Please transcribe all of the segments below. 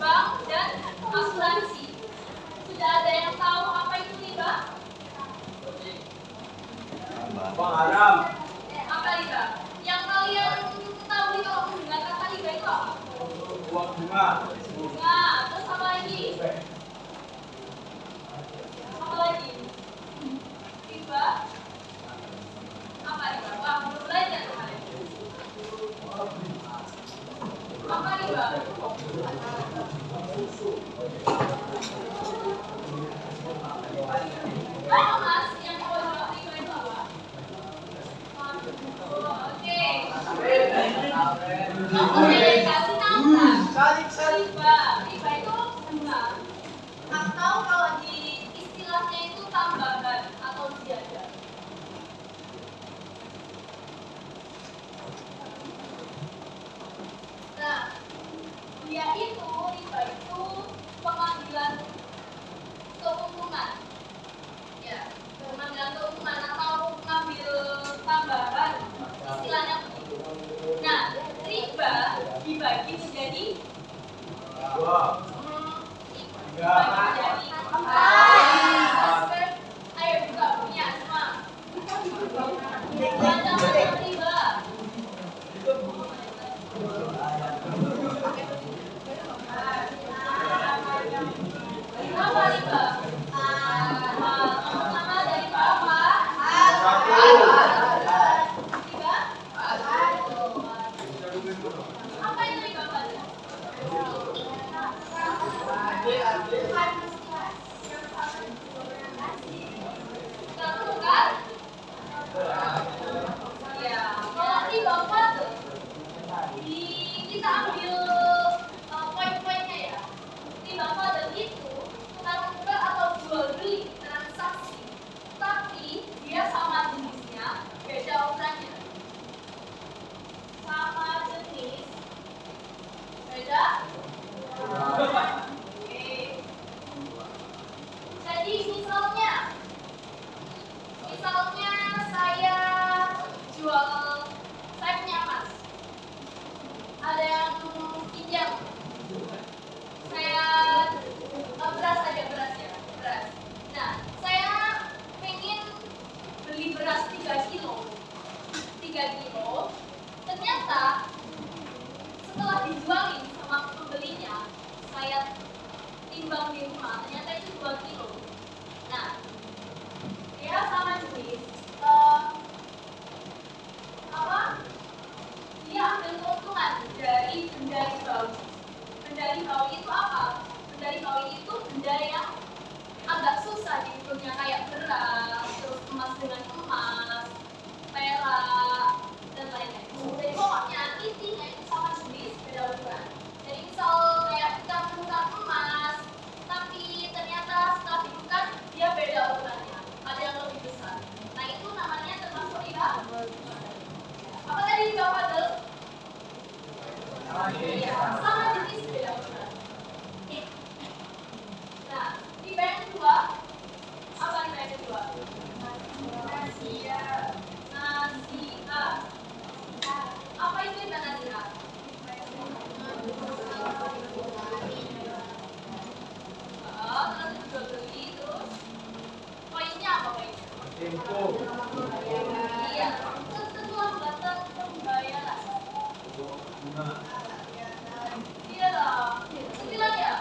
bank dan asuransi. Sudah ada yang tahu apa itu riba? Uang haram. Apa riba? Yang kalian ketahui kalau mendengar kata riba itu apa? Uang bunga. Bunga. Terus apa lagi? Apa lagi? Riba? Apa riba? Wah, belum belajar kemarin. Apa riba? Apa mas yang mau jawab riba itu apa? Oke. Oke, kasih tahu kan? Riba itu bunga. Atau kalau di istilahnya itu tambahan atau ziyadah. Nah, dia itu riba itu pengambilan keuntungan, ya, pengambilan keuntungan atau mengambil tambahan, istilahnya begitu. Nah, riba dibagi menjadi ayo buka punya semua. Macam-macam riba. Apa riba? Pertama dari apa? Riba? Apa itu riba? Satu kan? Ya, kalau riba fadl, kita ambil poin-poinnya ya. Riba fadl itu tukar-tukar atau jual beli transaksi, tapi dia sama jenisnya, beda ukurannya. Sama jenis, beda. Oke. Jadi misalnya saya jual, saya punya emas, ada yang pinjam, saya beras aja, beras. Nah, saya pengen beli beras 3 kilo, ternyata setelah dijualin sama pembelinya, saya timbang di rumah, ternyata itu 2 kilo. Nah, dia sama jenis, dia ambil keuntungan dari benda ribawi. Benda ribawi itu apa? Benda ribawi itu benda yang agak susah dihitungnya, kayak beras, terus emas dengan emas, perak, dan lain-lain. Jadi pokoknya intinya itu sama jenis, beda ukuran. Jadi misal kayak kita menukar emas, tapi ternyata setelah ditukar dia beda ukurannya, ada yang lebih besar. Nah itu namanya termasuk riba. Apa tadi riba fadl? Sama jenis beda ukuran. Nah, riba yang kedua, apa riba yang kedua? Nasiah. Apa itu riba nasiah? Terus jual beli, terus poinnya apa poinnya? Iya, setelah batas pembayaran. Iya lah, sembilan ya?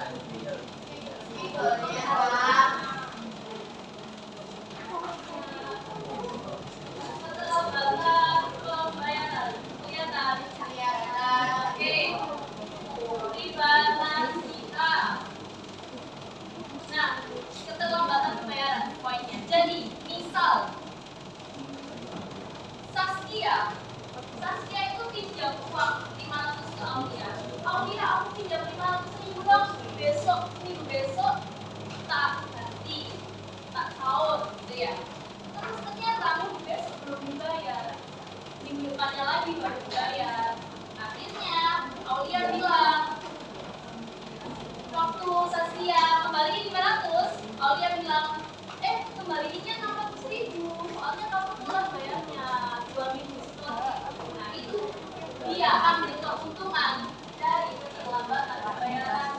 Setelah batas pembayaran, kelihatan? Oke, riba nasiah. Nah, setelah batas pembayaran poinnya. Jadi, misal Saskia itu pinjam uang 500 ke Aulia. Aulia, aku pinjam 500.000 dong. Minggu besok tak ganti, tak sahur, gitu ya. Terus ternyata minggu besok belum dibayar, minggu depannya lagi baru dibayar. Akhirnya Aulia bilang, waktu Saskia kembaliin 500, Aulia bilang, kembaliinnya 600.000, soalnya kamu telah bayarnya 2 minggu setelah. Nah itu dia ambil keuntungan dari keterlambatan pembayaran.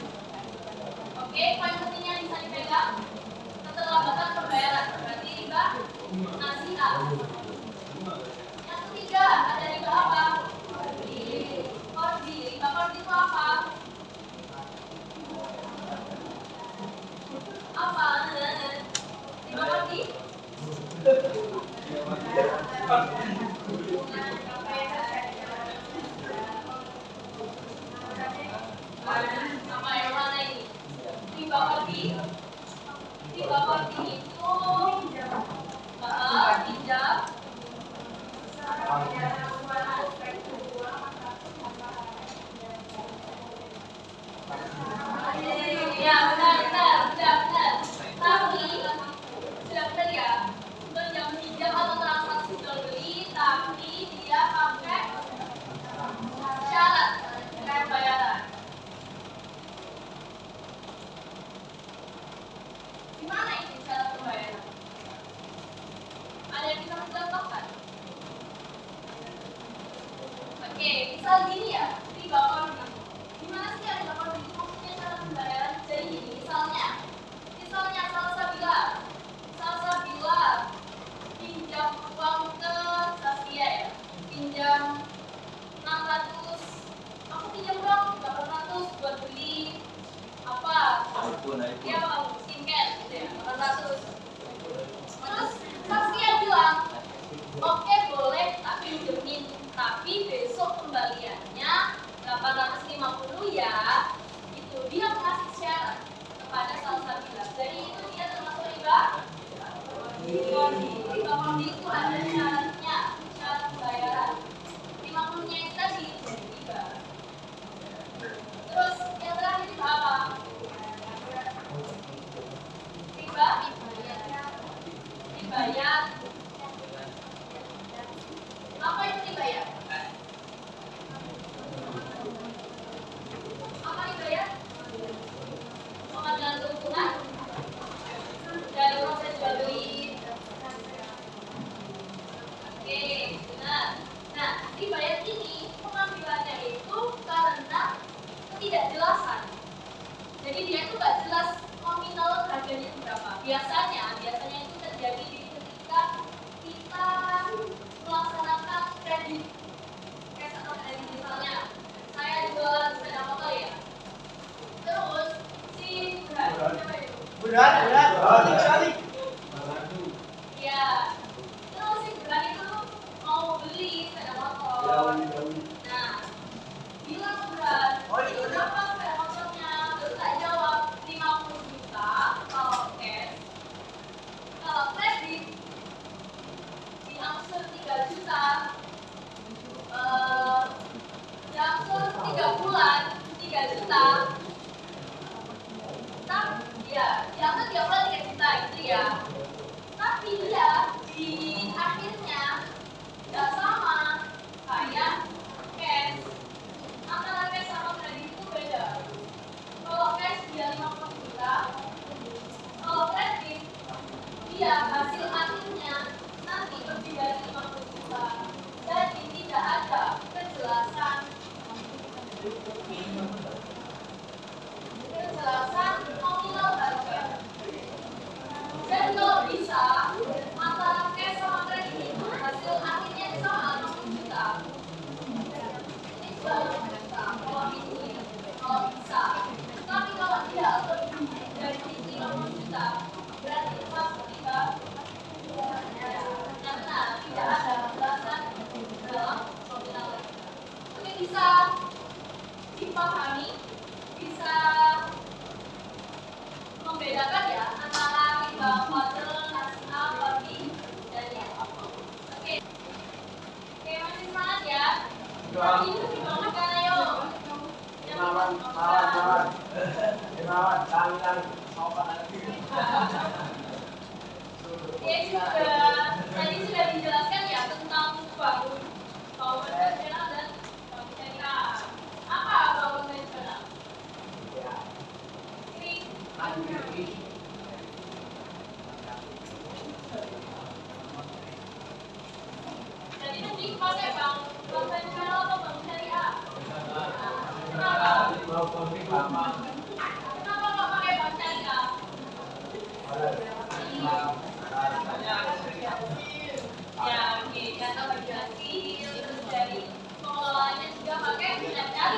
Sama yang mana ini? Riba pergi. Riba pergi itu pinjam. Ya, benar. Tapi sudah benar ya. Pinjam atau transaksi jual beli, tapi dia pakai syarat pembayaran. Gimana ini syarat pembayaran? Ada yang bisa mencontohkan? Oke, misal gini ya, riba korban. Gimana sih riba korban itu maksudnya cara pembayaran? Jadi gini, misalnya Salsabila pinjam uang ke Saskia ya, pinjam 600, aku pinjam uang 800 buat beli apa? Ya, skincare gitu ya, 800. Terus Saskia bilang, oke boleh tak pinjemin, tapi besok kembaliannya 850 ya. Itu dia kasih syarat kepada Salsabila. Jadi itu dia termasuk riba. Riba itu ada syaratnya, syarat pembayaran. 50-nya itu tadi jadi riba. Terus yang terakhir riba apa? Ribayat. Apa itu ribayat? Apa ribayat? Pengambilan keuntungan dari proses jual beli. Oke, benar. Nah, ribayat ini pengambilannya itu karena ketidakjelasan. Jadi dia itu nggak jelas nominal harganya berapa. Biasanya itu terjadi ketika kita melaksanakan kredit. Kayak atau kredit misalnya, saya jual sepeda motor ya. Terus si Berat sekali. Ya. Terus si Berat itu mau beli sepeda motor. Nah, bilang Berat, ini berapa sepeda motornya? Terus tak jawab 50 juta kalau cash. Kalau kredit diangsur 3 juta. Diangsur 3 bulan 3 juta. Tapi ya, diangsur 3 bulan 3 juta gitu ya. Tapi dia di akhirnya nggak sama kayak cash. Antara cash sama kredit itu beda. Kalau cash dia 50 juta, kalau kredit dia hasil akhirnya nanti lebih dari 50 juta. Jadi tidak ada kejelasan nominal harga. Dan kalau bisa antara cash sama kredit itu hasil akhirnya sama 60 juta. Ini juga bisa kalau bisa. Tapi kalau tidak lebih dari 50 juta berarti masuk riba. Karena tidak ada kejelasan dalam nominal. Ini bisa dipahami, bisa membedakan ya antara riba fadl, nasional, bagi dan yang Oke, masih semangat ya. Ini dibangunkan ayo. Imawan, tadi sudah dijelaskan ya tentang bangun konvensional dan bangun syariah. Apa bangun konvensional? Jadi nanti pakai bank konvensional atau bank syariah? Kenapa? Kenapa nggak pakai bank syariah? Ya, oke, data bagi hasil, terus dari pengelolaannya juga pakai syariah.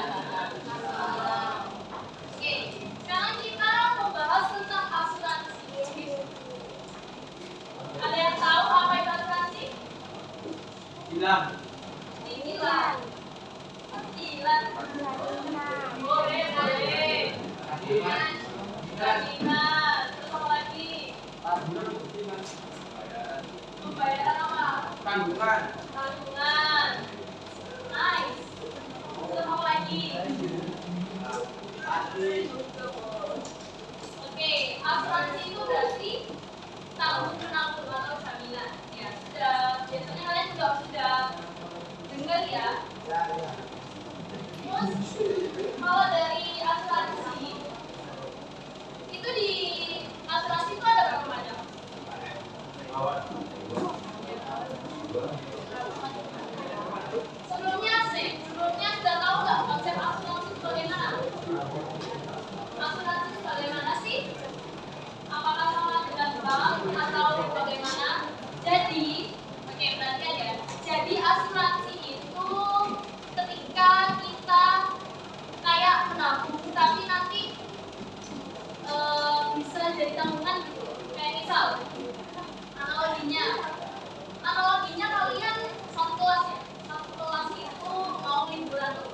Oke, sekarang kita membahas tentang 9. Boleh. 9. Terus apa lagi? Pembayaran apa? Tanggungan. Nice. Terus apa lagi? Oke, asuransi itu berarti tanggung menanggung atau jaminan. Ya, biasanya kalian juga sudah dengar ya. Terus kalau dari asuransi itu di asuransi itu ada berapa macam? Sebelumnya sudah tahu nggak konsep asuransi itu bagaimana? Asuransi itu bagaimana sih? Apakah sama dengan bank atau bagaimana? Jadi, oke, perhatian ya. Jadi asuransi itu ketika kita kayak menabung, tapi nanti bisa jadi tanggungan gitu. Kayak misal, analoginya kalian satu kelas ya. Satu kelas itu mau liburan ke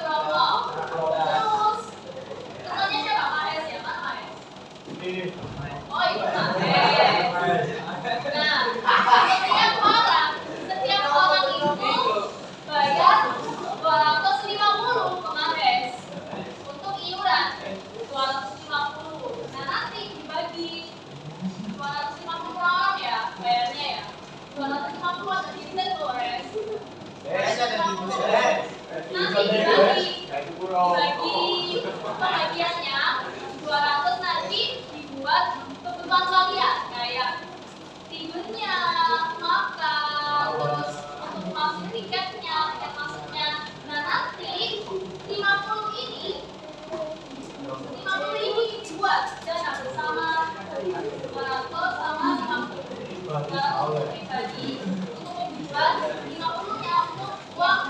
Bromo. Terus temannya siapa? Mahes ya? Mana Mahes? Oh itu Mahes. Nah, setiap orang itu bayar 250 ke Mahes untuk iuran 250. Nah nanti dibagi 250 orang ya bayarnya ya. 250 ada dividen tuh Mahes. Nanti dibagi pembagiannya 200 nanti dibuat kebutuhan kalian kayak tidurnya, makan, terus untuk masuk tiket masuknya. Nah nanti 50 ini dibuat dana bersama 200 sama 50. 200 pribadi untuk membuat 50-nya untuk uang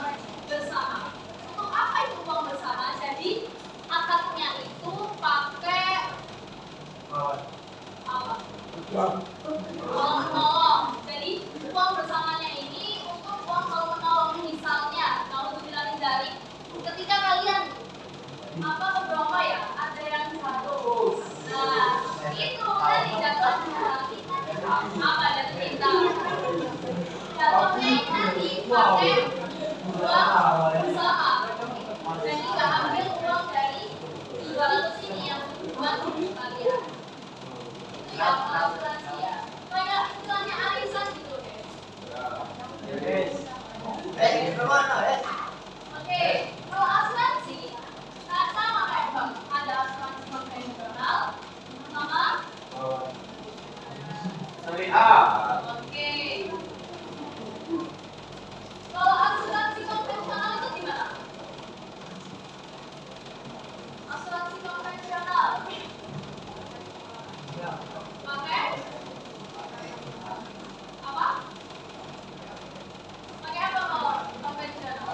bersama. Untuk apa itu uang bersama? Jadi akadnya itu pakai apa? Uang menolong. Jadi uang bersamanya ini untuk uang menolong. Misalnya kalau dari ketika kalian ke Bromo ya, ada yang jatuh. Nah itu tadi jatuhnya apa jatuh cinta? Jatuhnya nanti pakai uang bersama. Jadi nggak ambil uang dari 200 ini yang buat kalian. Itu ya asuransi ya. Kayak istilahnya arisan gitu deh. Oke, kalau asuransi sama kayak bank. Ada asuransi konvensional sama Syariah. oke. Kalau asuransi konvensional itu gimana? Asuransi konvensional pakai apa? Pakai apa kalau konvensional?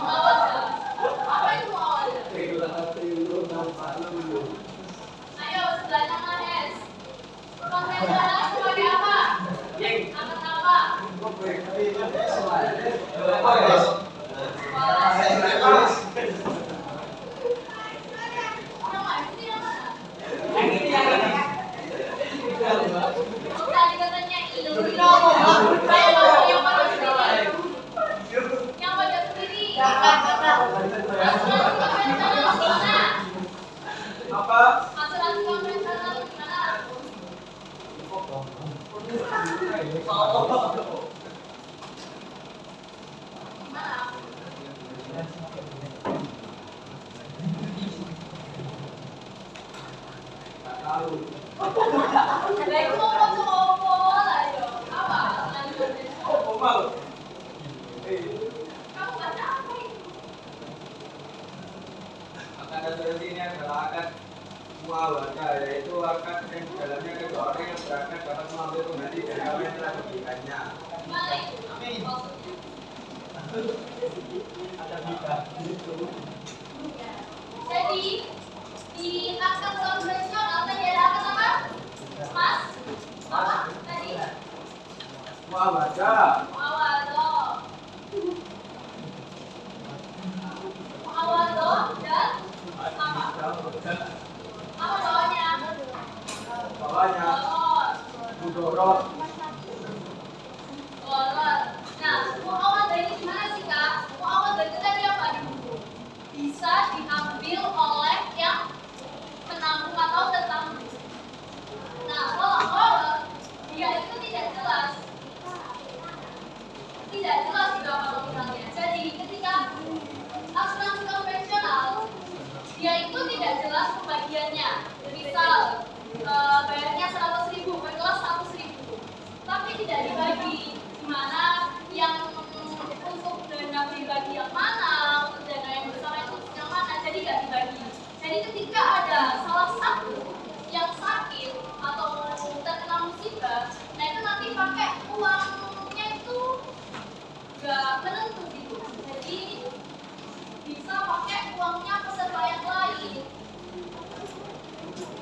Muawazah. Apa itu muawazah? Ayo sebelahnya Mahes. Konvensional itu pakai apa? Angkat apa? Tadi katanya ini. Saya mau yang pada sendiri. Yang pada sendiri. Asuransi konvensional gimana? Apa? Asuransi konvensional gimana? Gimana? Baik ngomong lah yo. Apa? Kamu baca apa itu? Akad asuransi ini adalah akad muawazah, yaitu akad yang di dalamnya kedua orang yang berangkat dapat mengambil kembali dari apa yang telah diberikannya. Gimana itu? Maksudnya? Jadi di akad konvensional tadi ada akad apa? Mas? Apa tadi? Muawadah. Muawadah. Muawadah dan apa? Apa bawahnya? Bawahnya Boros. mudorot. Boros. Nah, muawadah ini gimana sih Kak? Muawadah itu tadi apa di buku? Bisa diambil oleh yang menanggung atau tertanggung. Nah, kalau boros, dia itu tidak jelas di berapa nominalnya. Jadi ketika asuransi konvensional, dia itu tidak jelas pembagiannya. Misal bayarnya 100.000 per kelas 100.000, tapi tidak dibagi gimana yang untuk dana pribadi yang mana, untuk dana yang bersama itu yang mana. Jadi nggak dibagi. Jadi ketika ada salah satu yang sakit atau terkena musibah, nah itu nanti pakai uangnya itu nggak menentu gitu. Jadi bisa pakai uangnya peserta yang lain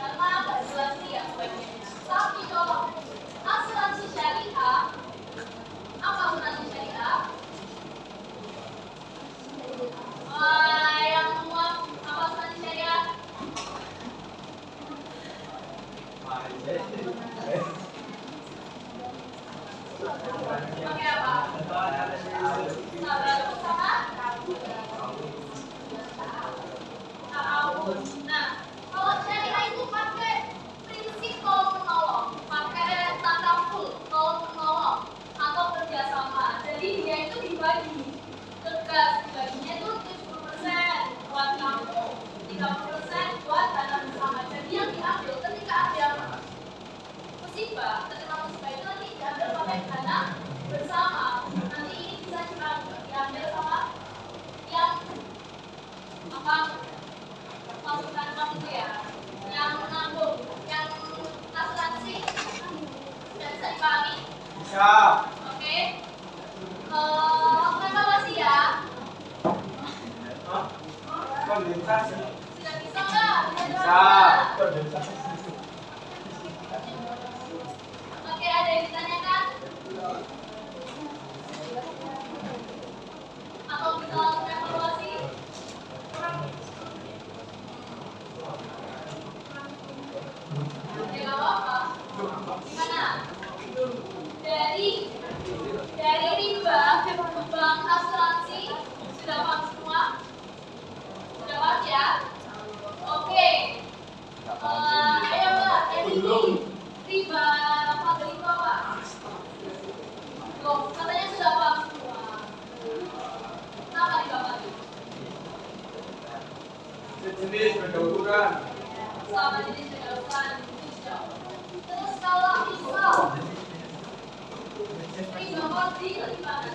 karena nggak jelas nih ya bagiannya. Tapi kalau asuransi syariah, apa asuransi syariah? Yang muat apa asuransi syariah? Pakai apa? Sabar sama ta'awun. Nah, kalau syariah itu pakai prinsip tolong menolong, pakai takaful tolong menolong atau kerjasama. Jadi dia itu dibagi tegas, dibaginya itu 70% buat kamu, 30% buat dana bersama. Jadi yang diambil ketika ada musibah, terkena musibah itu nanti diambil pakai dana bersama. Nanti ini bisa diambil sama yang apa masukan kamu itu ya, yang menanggung, yang asuransi. Sudah bisa dipahami? Bisa. Oke. Terima kasih ya. Kondensasi. Sudah bisa nggak? Bisa. Kondensasi. Oke, ada yang ditanyakan? Atau kita langsung evaluasi? Ya nggak apa-apa. Gimana? Dari riba bank asuransi sudah paham semua? Sudah paham ya? Oke. Ayo Mbak, editing riba fadl itu apa? Loh, katanya sudah paham semua. Apa riba fadl? Sejenis pendahuluan. Sama jenis pendahuluan. Terus kalau misal riba fadl gimana?